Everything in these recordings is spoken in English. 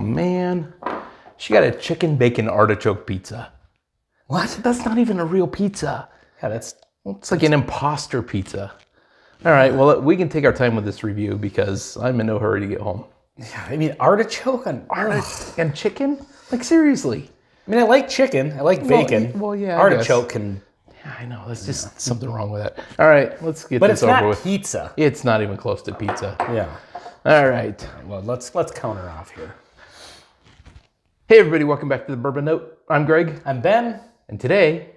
man. She got a chicken bacon artichoke pizza. What? That's not even a real pizza. Yeah, It's like an imposter pizza. All right, well, we can take our time with this review because I'm in no hurry to get home. Yeah, I mean, artichoke And chicken? Like, seriously. I mean, I like chicken. I like bacon. Well, yeah, artichoke can. Yeah, I know. There's just something wrong with that. All right, let's get But this it's over not with. pizza. It's not even close to pizza. Yeah. All right. Well, let's counter off here. Hey, everybody. Welcome back to the Bourbon Note. I'm Greg. I'm Ben. And today,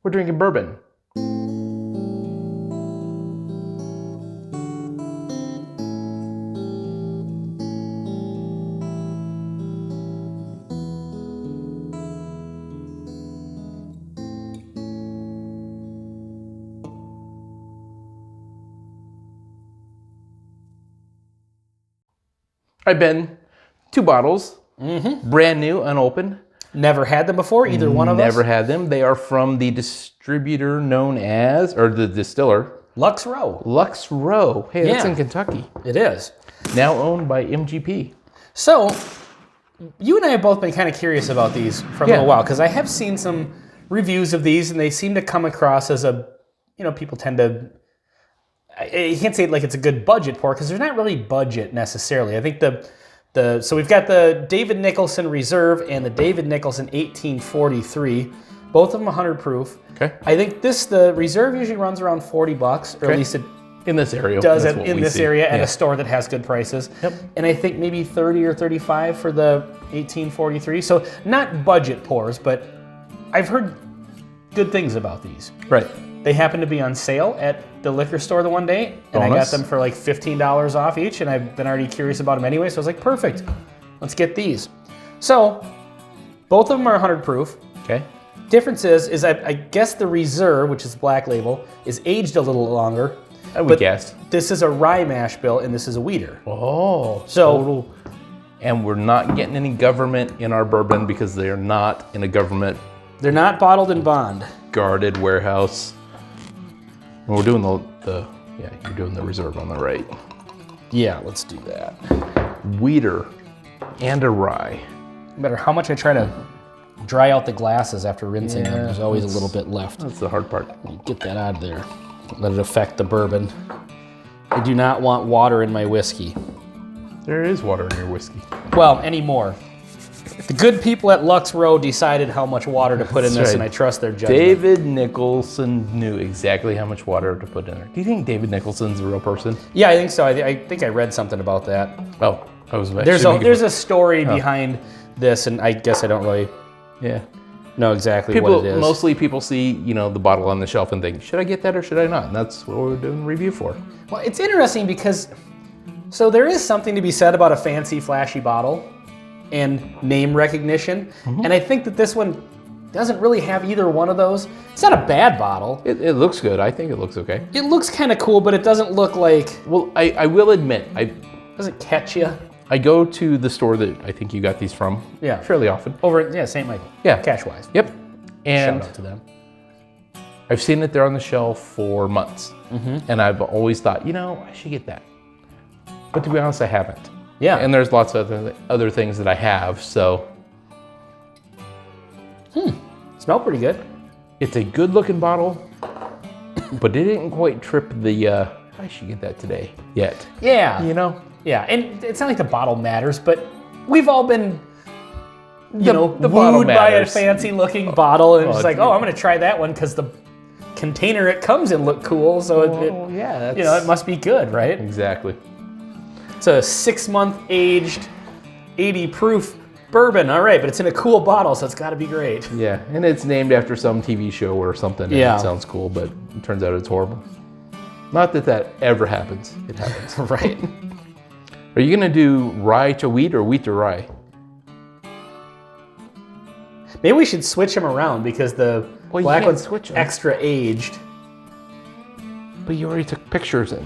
we're drinking bourbon. All right, Ben, 2 bottles, brand new, unopened. Never had them before, either one of us? Never had them. They are from the distributor known as, or the distiller. Lux Row. Lux Row. Hey, that's Yeah. in Kentucky. It is. Now owned by MGP. So, you and I have both been kind of curious about these for a little while, because I have seen some reviews of these, and they seem to come across as people tend to, you can't say it like it's a good budget pour, because there's not really budget necessarily. I think so we've got the David Nicholson Reserve and the David Nicholson 1843, both of them 100 proof. Okay. I think the Reserve usually runs around $40, or at least it in this area. does it in this area at a store that has good prices. Yep. And I think maybe 30 or 35 for the 1843. So not budget pours, but I've heard good things about these. Right. They happened to be on sale at the liquor store the one day, and I got them for like $15 off each, and I've been already curious about them anyway, so I was like, perfect, let's get these. So, both of them are 100 proof. Okay. Difference is I guess the Reserve, which is Black Label, is aged a little longer. I would guess. This is a rye mash bill, and this is a wheater. Oh, So- total. And we're not getting any government in our bourbon because they are not in a government They're not bottled in bond. guarded warehouse. And we're doing you're doing the Reserve on the right. Yeah, let's do that. Wheater and a rye. No matter how much I try to dry out the glasses after rinsing them, there's always a little bit left. That's the hard part. Get that out of there. Let it affect the bourbon. I do not want water in my whiskey. There is water in your whiskey. Well, anymore. The good people at Lux Row decided how much water to put in this, right. and I trust their judgment. David Nicholson knew exactly how much water to put in there. Do you think David Nicholson's a real person? Yeah, I think so. I think I read something about that. Oh, I was about There's a story behind this, and I guess I don't really know exactly what it is. Mostly people see, the bottle on the shelf and think, should I get that or should I not? And that's what we're doing a review for. Well, it's interesting because, so there is something to be said about a fancy, flashy bottle and name recognition. And I think that this one doesn't really have either one of those. It's not a bad bottle. It looks good. I think it looks okay. It looks kind of cool, but it doesn't look like, Well, I will admit, doesn't catch you. I go to the store that I think you got these from fairly often. Over at, St. Michael. Yeah. Cash-wise. Yep. And Shout out to them. I've seen it there on the shelf for months. And I've always thought, I should get that. But to be honest, I haven't. Yeah. And there's lots of other things that I have, so. Smell pretty good. It's a good looking bottle, but it didn't quite trip the, I should get that today yet. Yeah. Yeah, and it's not like the bottle matters, but we've all been, the bottle wooed by a matters. fancy looking bottle, and it's like, dude. I'm gonna try that one because the container it comes in looked cool, so it must be good, right? Exactly. It's a 6-month aged, 80 proof bourbon. All right, but it's in a cool bottle, so it's got to be great. Yeah, and it's named after some TV show or something. And Yeah. It sounds cool, but it turns out it's horrible. Not that ever happens. It happens. Right. Are you gonna do rye to wheat or wheat to rye? Maybe we should switch them around because the Well, you black can't one's switch 'em. extra aged. But you already took pictures and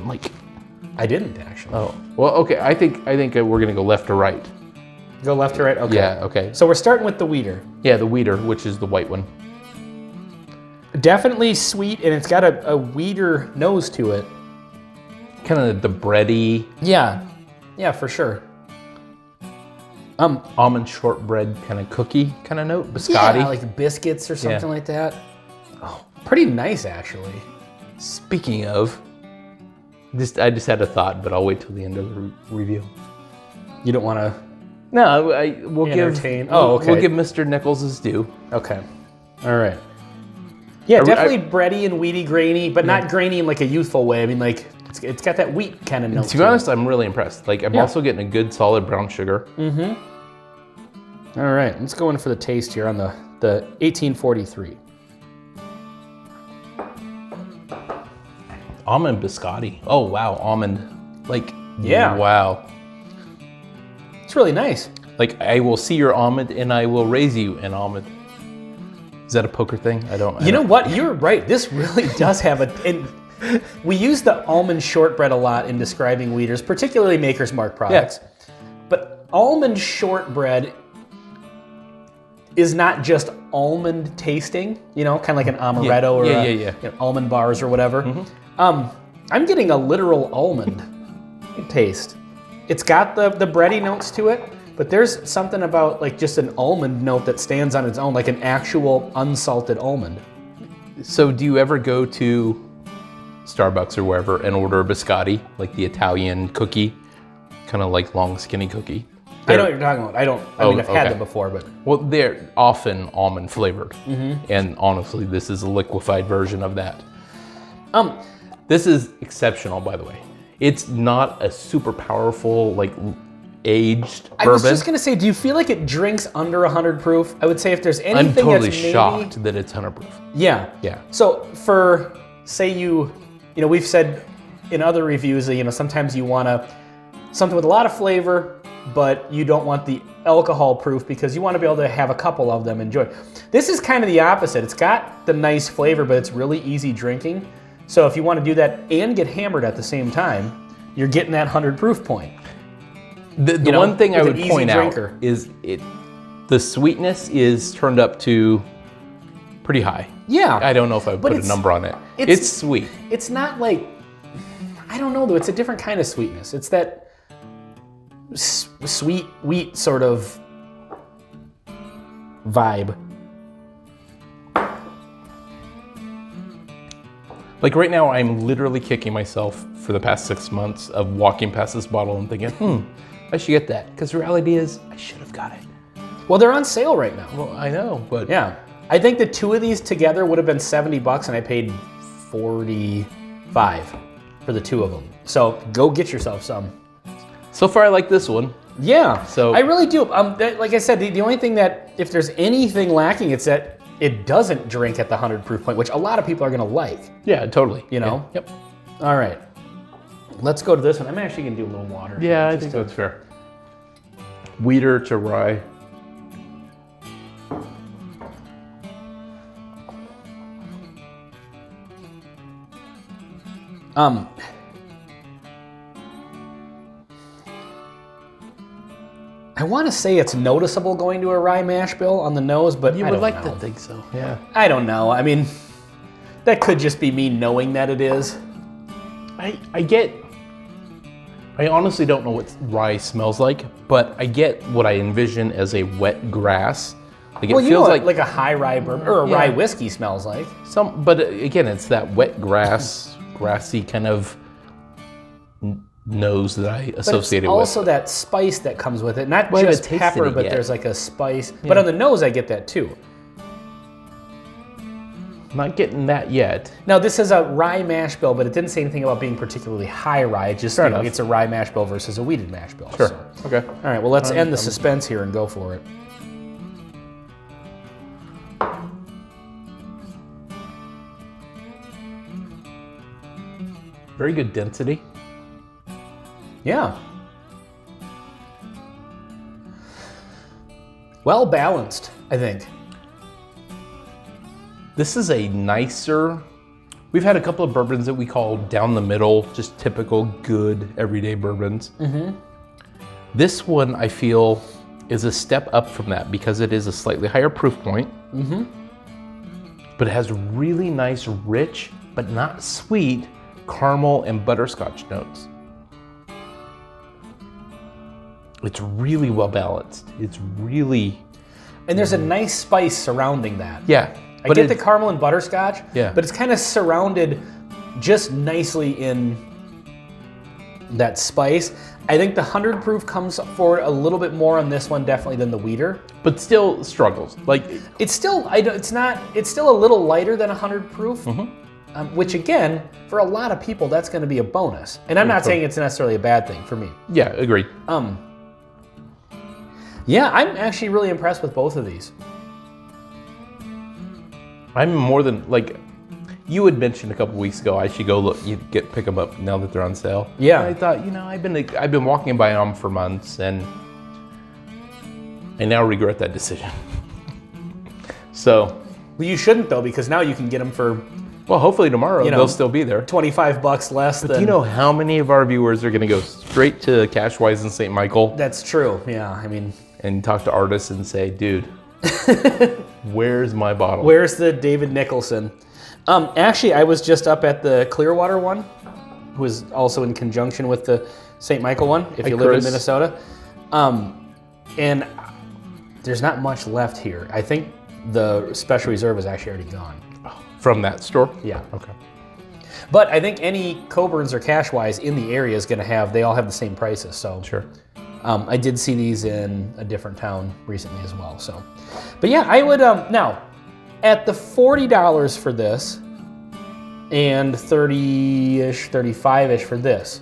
I didn't actually. Oh, well, okay. I think we're gonna go left to right. Go left to right? Okay. Yeah. Okay. So we're starting with the wheater. Yeah, the wheater, which is the white one. Definitely sweet, and it's got a wheater nose to it. Kind of the bready. Yeah, for sure. almond shortbread kind of cookie kind of note, biscotti. Yeah, like biscuits or something like that. Oh, pretty nice actually. Speaking of, I just had a thought, but I'll wait till the end of the review. You don't want to? No, we'll entertain. We'll give Mr. Nichols his due. Okay. All right. Yeah, definitely bready and wheaty, grainy, but not grainy in like a youthful way. I mean, like it's got that wheat kind of note. To be honest, I'm really impressed. Like I'm also getting a good solid brown sugar. Mm-hmm. All right, let's go in for the taste here on the 1843. Almond biscotti. Oh wow, almond. Like wow. It's really nice. Like I will see your almond and I will raise you an almond. Is that a poker thing? I don't. You know what? You're right. This really does have and we use the almond shortbread a lot in describing wheaters, particularly Maker's Mark products. Yeah. But almond shortbread is not just almond tasting, you know, kind of like an amaretto or you know, almond bars or whatever. Mm-hmm. I'm getting a literal almond taste. It's got the bready notes to it, but there's something about like just an almond note that stands on its own, like an actual unsalted almond. So do you ever go to Starbucks or wherever and order a biscotti, like the Italian cookie, kind of like long skinny cookie? I know what you're talking about. I mean, I've had them before, but. Well, they're often almond flavored. Mm-hmm. And honestly, this is a liquefied version of that. This is exceptional, by the way. It's not a super powerful, like aged bourbon. I was just gonna say, do you feel like it drinks under 100 proof? I would say if there's anything I'm totally that's shocked that it's 100 proof. Yeah. Yeah. So for, say you know, we've said in other reviews that, you know, sometimes you want something with a lot of flavor, but you don't want the alcohol proof because you want to be able to have a couple of them enjoy. This is kind of the opposite. It's got the nice flavor, but it's really easy drinking. So if you want to do that and get hammered at the same time, you're getting that 100 proof point. The one thing I would point out is the sweetness is turned up to pretty high. Yeah. I don't know if I would put a number on it. It's sweet. It's not like, I don't know though, it's a different kind of sweetness. It's that sweet wheat sort of vibe. Like right now, I'm literally kicking myself for the past 6 months of walking past this bottle and thinking, I should get that. Because the reality is, I should have got it. Well, they're on sale right now. Well, I know, but... Yeah. I think the two of these together would have been $70 and I paid $45 for the two of them. So go get yourself some. So far, I like this one. Yeah. So I really do. Like I said, the only thing that, if there's anything lacking, it's that it doesn't drink at the 100 proof point, which a lot of people are going to like. Yeah, totally. You know? Yeah. Yep. All right. Let's go to this one. I'm actually going to do a little water. Yeah, I think that's fair. Wheater to rye. I want to say it's noticeable going to a rye mash bill on the nose, but you would like to think so. Yeah. I don't know. I mean, that could just be me knowing that it is. I honestly don't know what rye smells like, but I get what I envision as a wet grass. Like well, it you feels know like a high rye bourbon or a rye whiskey smells like. But again, it's that wet grass, grassy kind of nose that I associated with. But it's also that spice that comes with it. Not just pepper, but there's like a spice. Yeah. But on the nose, I get that too. Not getting that yet. Now, this is a rye mash bill, but it didn't say anything about being particularly high rye. It just, it's a rye mash bill versus a wheated mash bill. Sure. So. Okay. All right, well, let's end the suspense here and go for it. Very good density. Yeah. Well balanced, I think. This is a nicer, we've had a couple of bourbons that we call down the middle, just typical good everyday bourbons. Mm-hmm. This one I feel is a step up from that because it is a slightly higher proof point. Mm-hmm. But it has really nice, rich, but not sweet, caramel and butterscotch notes. It's really well balanced. It's really... And there's a nice spice surrounding that. Yeah. I get the caramel and butterscotch, yeah, but it's kind of surrounded just nicely in that spice. I think the 100 proof comes forward a little bit more on this one, definitely, than the Wheater. But still struggles. Like it's still, it's still a little lighter than 100 proof, which again, for a lot of people, that's going to be a bonus. And I'm not saying it's necessarily a bad thing for me. Yeah, agreed. Yeah, I'm actually really impressed with both of these. I'm more than, like, you had mentioned a couple weeks ago I should go pick them up now that they're on sale. Yeah. And I thought, I've been walking by them for months, and I now regret that decision. So. Well, you shouldn't though, because now you can get them for. Well, hopefully tomorrow they'll still be there. $25 less. But do you know how many of our viewers are going to go straight to Cashwise in St. Michael? That's true. Yeah, I mean. And talk to artists and say, dude, where's my bottle? Where's the David Nicholson? Actually, I was just up at the Clearwater one, who is also in conjunction with the St. Michael one, if you live in Minnesota. And there's not much left here. I think the Special Reserve is actually already gone. From that store? Yeah. Okay. But I think any Coborns or Cashwise in the area is going to have, they all have the same prices. So sure. I did see these in a different town recently as well. So, but yeah, I would, now, at the $40 for this and 30-ish, 35-ish for this,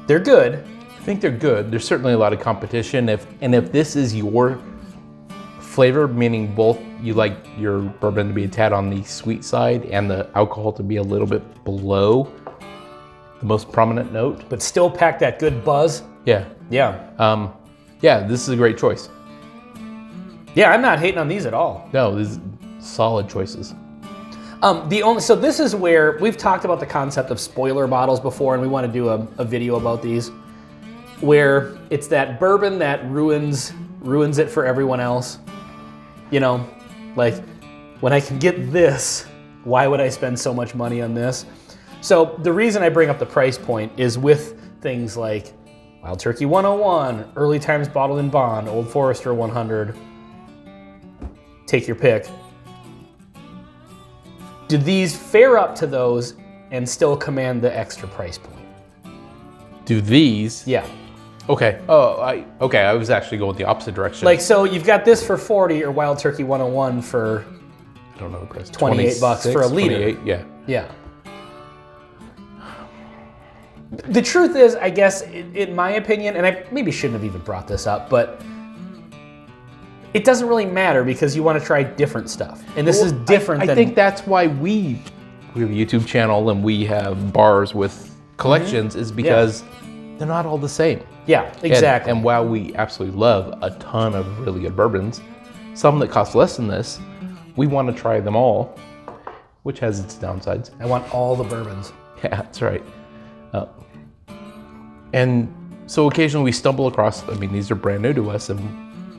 they're good. I think they're good. There's certainly a lot of competition. If this is your flavor, meaning both you like your bourbon to be a tad on the sweet side and the alcohol to be a little bit below the most prominent note, but still pack that good buzz. Yeah. Yeah. Yeah, this is a great choice. Yeah, I'm not hating on these at all. No, these are solid choices. So this is where we've talked about the concept of spoiler bottles before, and we want to do a video about these, where it's that bourbon that ruins it for everyone else. You know, like, when I can get this, why would I spend so much money on this? So the reason I bring up the price point is with things like Wild Turkey 101, Early Times Bottled in Bond, Old Forester 100, take your pick. Do these fare up to those and still command the extra price point? Do these? Yeah. Okay. Oh, I was actually going the opposite direction. Like, so you've got this for 40 or Wild Turkey 101 for, I don't know the price. $28 for a liter. 28, yeah. Yeah. The truth is, I guess, in my opinion, and I maybe shouldn't have even brought this up, but it doesn't really matter because you want to try different stuff. And this is different I think that's why we have a YouTube channel and we have bars with collections, is because they're not all the same. Yeah, exactly. And while we absolutely love a ton of really good bourbons, some that cost less than this, we want to try them all, which has its downsides. I want all the bourbons. Yeah, that's right. And so occasionally we stumble across, these are brand new to us and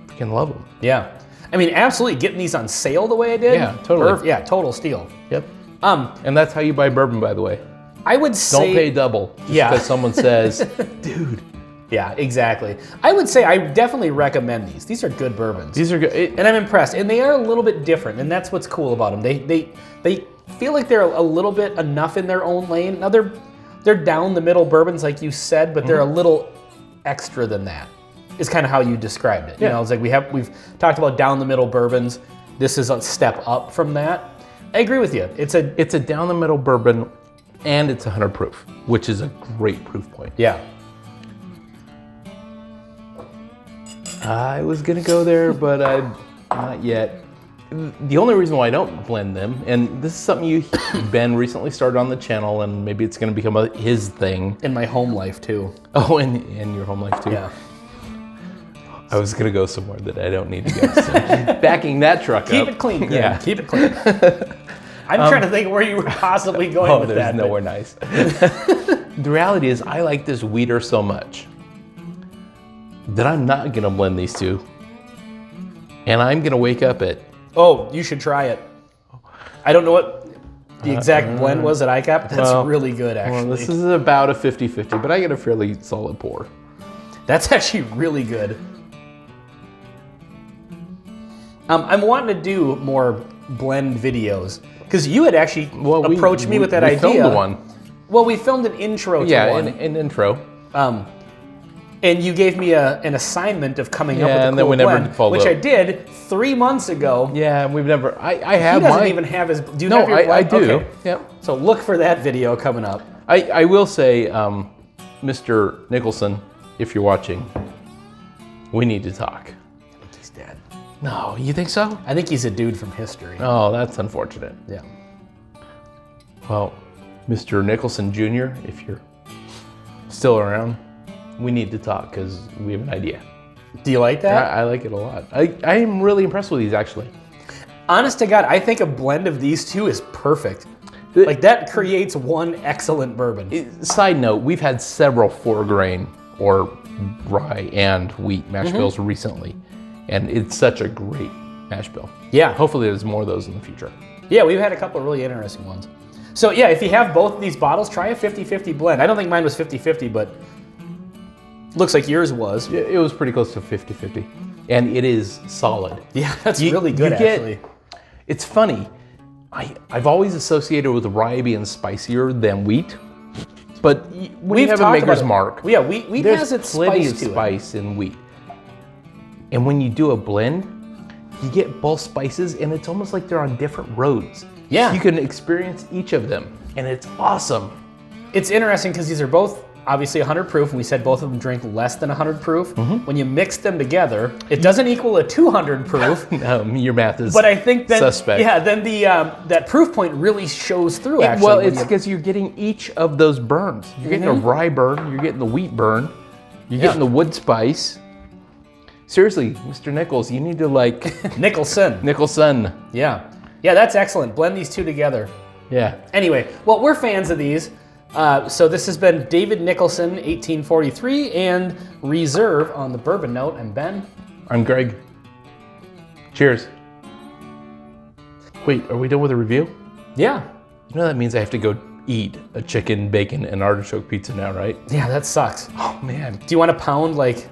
freaking love them. Yeah. I mean, absolutely getting these on sale the way I did. Yeah, totally. Yeah, total steal. Yep. And that's how you buy bourbon, by the way. I would say... Don't pay double just because someone says, dude. Yeah, exactly. I would say I definitely recommend these. These are good bourbons. These are good. And I'm impressed. And they are a little bit different, and that's what's cool about them. They feel like they're a little bit enough in their own lane. Now, they're down the middle bourbons, like you said, but they're a little extra than that, is kind of how you described it. Yeah. You know, it's like we've talked about down the middle bourbons. This is a step up from that. I agree with you. It's a down the middle bourbon, and it's 100 proof, which is a great proof point. Yeah. I was gonna go there, but not yet. The only reason why I don't blend them, and this is something Ben recently started on the channel, and maybe it's gonna become his thing. In my home life too. Oh, and your home life too. Yeah. I was gonna go somewhere that I don't need to go. So backing that truck Keep up. it clean, Greg. Yeah. Keep it clean. I'm trying to think where you were possibly going with that. Oh, there's nowhere nice. The reality is, I like this Wheater so much that I'm not gonna blend these two, and I'm gonna wake up at. Oh, you should try it. I don't know what the exact blend was at ICAP, but that's really good, actually. Well, this is about a 50-50, but I get a fairly solid pour. That's actually really good. I'm wanting to do more blend videos because you had actually approached me with that idea. We filmed one. Well, we filmed an intro to one. Yeah, an intro. And you gave me an assignment of coming up with a and then cool we never blend, followed which up. I did 3 months ago. Yeah, we've never. I have. He doesn't mine. even have his. Do you No, have your blend? I do. Okay. Yep. So look for that video coming up. I will say, Mr. Nicholson, if you're watching, we need to talk. I think he's dead. No, you think so? I think he's a dude from history. Oh, that's unfortunate. Yeah. Well, Mr. Nicholson Jr., if you're still around, we need to talk because we have an idea. Do you like that? I like it a lot. I am really impressed with these, actually. Honest to God, I think a blend of these two is perfect. Like that creates one excellent bourbon. Side note, we've had several 4-grain or rye and wheat mash bills recently, and it's such a great mash bill. Yeah. Hopefully there's more of those in the future. Yeah, we've had a couple of really interesting ones. So yeah, if you have both of these bottles, try a 50-50 blend. I don't think mine was 50-50, but looks like yours was. It was pretty close to 50-50, and it is solid. Yeah, that's really good, actually. It's funny. I've always associated with rye being spicier than wheat, but when you have a maker's mark, yeah, wheat there's has its plenty spice of to it. spice in wheat. And when you do a blend, you get both spices, and it's almost like they're on different roads. Yeah. You can experience each of them, and it's awesome. It's interesting because these are both obviously 100 proof, and we said both of them drink less than 100 proof. When you mix them together, it doesn't equal a 200 proof. No, your math is But I think then, suspect. yeah, then the that proof point really shows through. Actually, Well, it's because you're getting each of those burns. You're getting a rye burn, you're getting the wheat burn, you're getting the wood spice. Seriously, Mr. Nichols, you need to Nicholson. Nicholson. Yeah, that's excellent. Blend these two together. Yeah. Anyway, well, we're fans of these. So this has been David Nicholson, 1843, and Reserve on the Bourbon Note. And Ben? I'm Greg. Cheers. Wait, are we done with the review? Yeah. You know that means I have to go eat a chicken, bacon, and artichoke pizza now, right? Yeah, that sucks. Oh, man. Do you want to pound like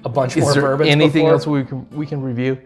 a bunch more Is there bourbons anything before? else we can review?